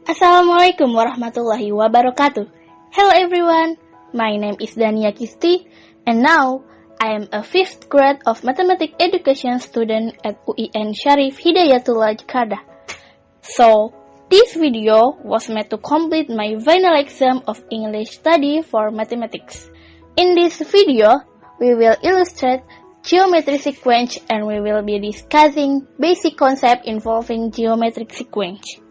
Assalamualaikum warahmatullahi wabarakatuh. Hello everyone, my name is Dhania and now I am a 5th grade of mathematics education student at UIN Syarif Hidayatullah Jakarta. So, this video was made to complete my final exam of English study for mathematics. In this video, we will illustrate geometric sequence and we will be discussing basic concept involving geometric sequence.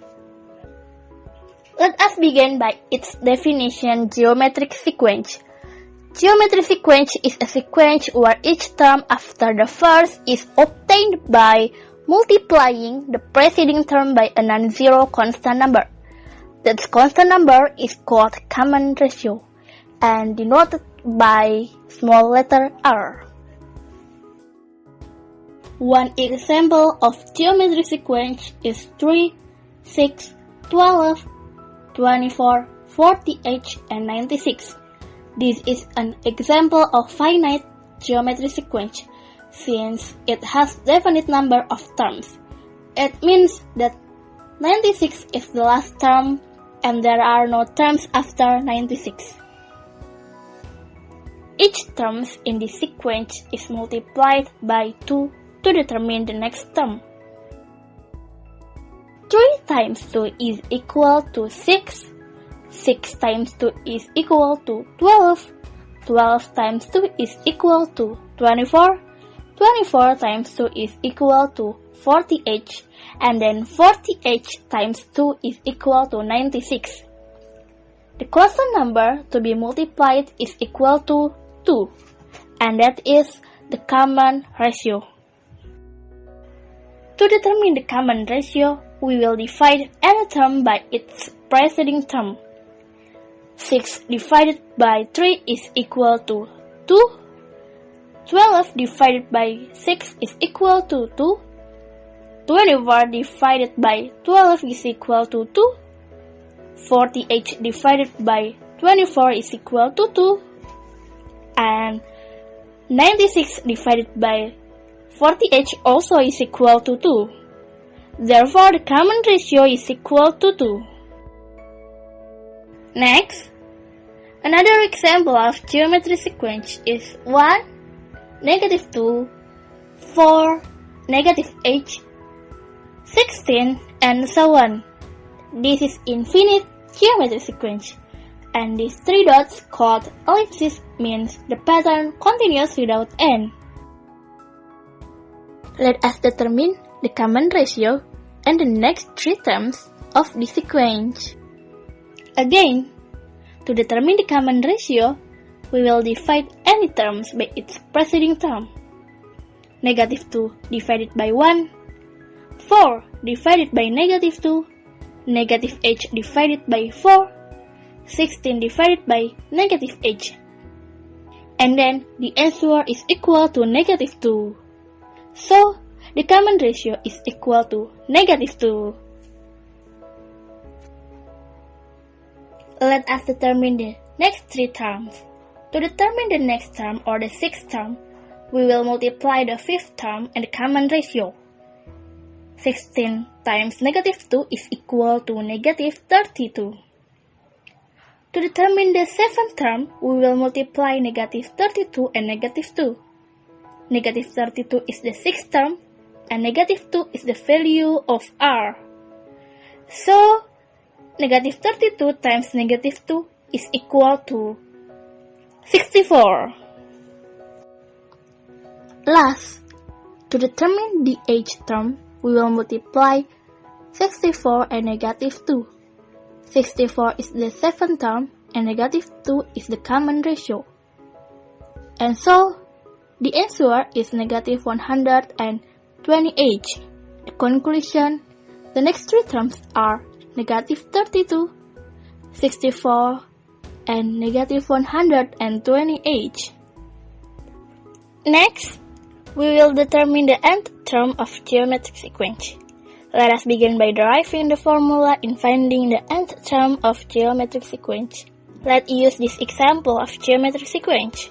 Let us begin by its definition. Geometric sequence. Geometric sequence is a sequence where each term after the first is obtained by multiplying the preceding term by a non-zero constant number. That constant number is called common ratio and denoted by small letter r. One example of geometric sequence is 3, 6, 12, 24, 48, and 96. This is an example of finite geometric sequence since it has definite number of terms. It means that 96 is the last term and there are no terms after 96. Each term in this sequence is multiplied by 2 to determine the next term. 3 times 2 is equal to 6. 6 times 2 is equal to 12. 12 times 2 is equal to 24. 24 times 2 is equal to 48. And then 48 times 2 is equal to 96. The constant number to be multiplied is equal to 2. And that is the common ratio. To determine the common ratio, we will divide any term by its preceding term. 6 divided by 3 is equal to 2. 12 divided by 6 is equal to 2. 24 divided by 12 is equal to 2. 48 divided by 24 is equal to 2. And 96 divided by 48 also is equal to 2. Therefore, the common ratio is equal to 2. Next, another example of geometric sequence is 1, negative 2, 4, negative 8, 16, and so on. This is infinite geometric sequence, and these 3 dots called ellipses means the pattern continues without end. Let us determine the common ratio and the next 3 terms of the sequence. Again, to determine the common ratio, we will divide any terms by its preceding term. Negative 2 divided by 1, 4 divided by negative 2, negative 8 divided by 4, 16 divided by negative 8. And then the answer is equal to negative 2. So, the common ratio is equal to negative 2. Let us determine the next 3 terms. To determine the next term or the 6th term, we will multiply the 5th term and the common ratio. 16 times negative 2 is equal to negative 32. To determine the 7th term, we will multiply negative 32 and negative 2. Negative 32 is the 6th term, and negative 2 is the value of r. So, negative 32 times negative 2 is equal to 64. Last, to determine the 8th term, we will multiply 64 and negative 2. 64 is the 7th term, and negative 2 is the common ratio. And so, the answer is negative 128. The conclusion, the next 3 terms are negative 32, 64, and negative 128. Next, we will determine the nth term of geometric sequence. Let us begin by deriving the formula in finding the nth term of geometric sequence. Let's use this example of geometric sequence.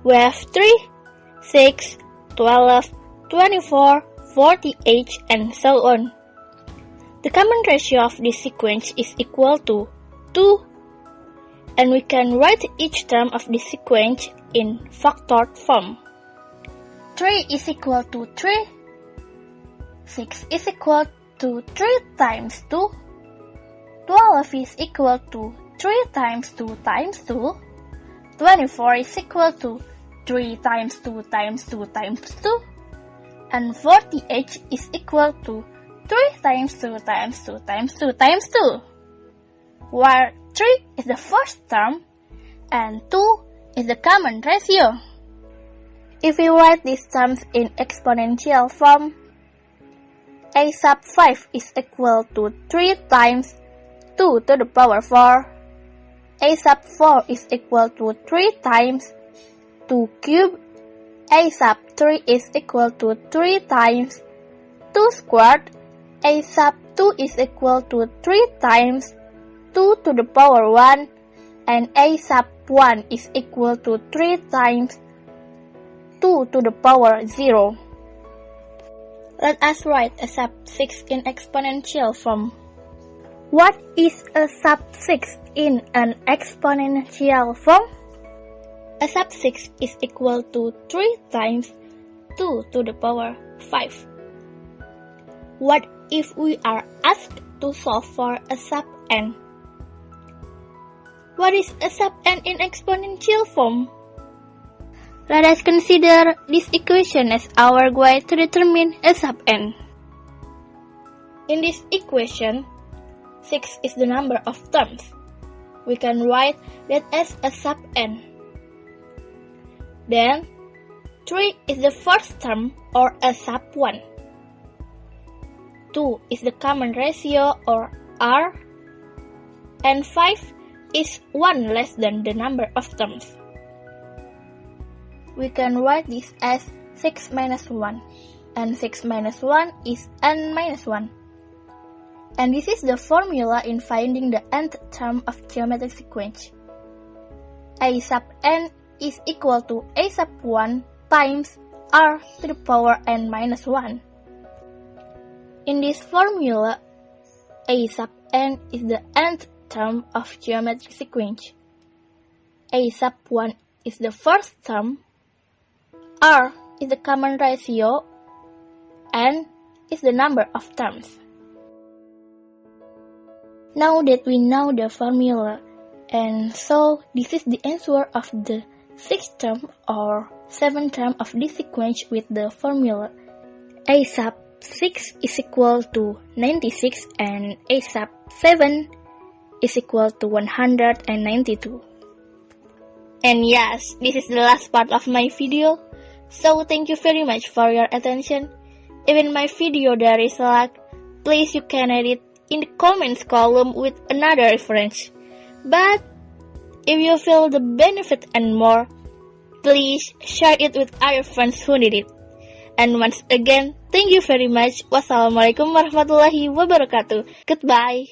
We have 3, 6, 12, 24, 48, and so on. The common ratio of this sequence is equal to 2, and we can write each term of this sequence in factored form. 3 is equal to 3, 6 is equal to 3 times 2, 12 is equal to 3 times 2 times 2, 24 is equal to 3 times 2 times 2 times 2, and 48 is equal to 3 times 2 times 2 times 2 times 2, where 3 is the first term and 2 is the common ratio. If we write these terms in exponential form, a sub 5 is equal to 3 times 2 to the power 4, a sub 4 is equal to 3 times 2 cubed, a sub 3 is equal to 3 times 2 squared, a sub 2 is equal to 3 times 2 to the power 1, and a sub 1 is equal to 3 times 2 to the power 0. Let us write a sub 6 in exponential form. What is a sub 6 in an exponential form? A sub 6 is equal to 3 times 2 to the power 5. What if we are asked to solve for a sub n? What is a sub n in exponential form? Let us consider this equation as our guide to determine a sub n. In this equation, 6 is the number of terms. We can write that as a sub n. Then, 3 is the first term or a sub 1. 2 is the common ratio or r, and 5 is 1 less than the number of terms. We can write this as 6 minus 1, and 6 minus 1 is n minus 1. And this is the formula in finding the nth term of geometric sequence. A sub n is equal to a sub 1 times r to the power n minus 1. In this formula, a sub n is the nth term of geometric sequence. A sub 1 is the first term, r is the common ratio, n is the number of terms. Now that we know the formula, and so this is the answer of the 6th term or 7th term of this sequence with the formula a sub 6 is equal to 96 and a sub 7 is equal to 192. And yes, this is the last part of my video, so thank you very much for your attention. Even my video there is lag, please you can edit in the comments column with another reference. But if you feel the benefit and more, please share it with other friends who need it. And once again, thank you very much. Wassalamualaikum warahmatullahi wabarakatuh. Goodbye.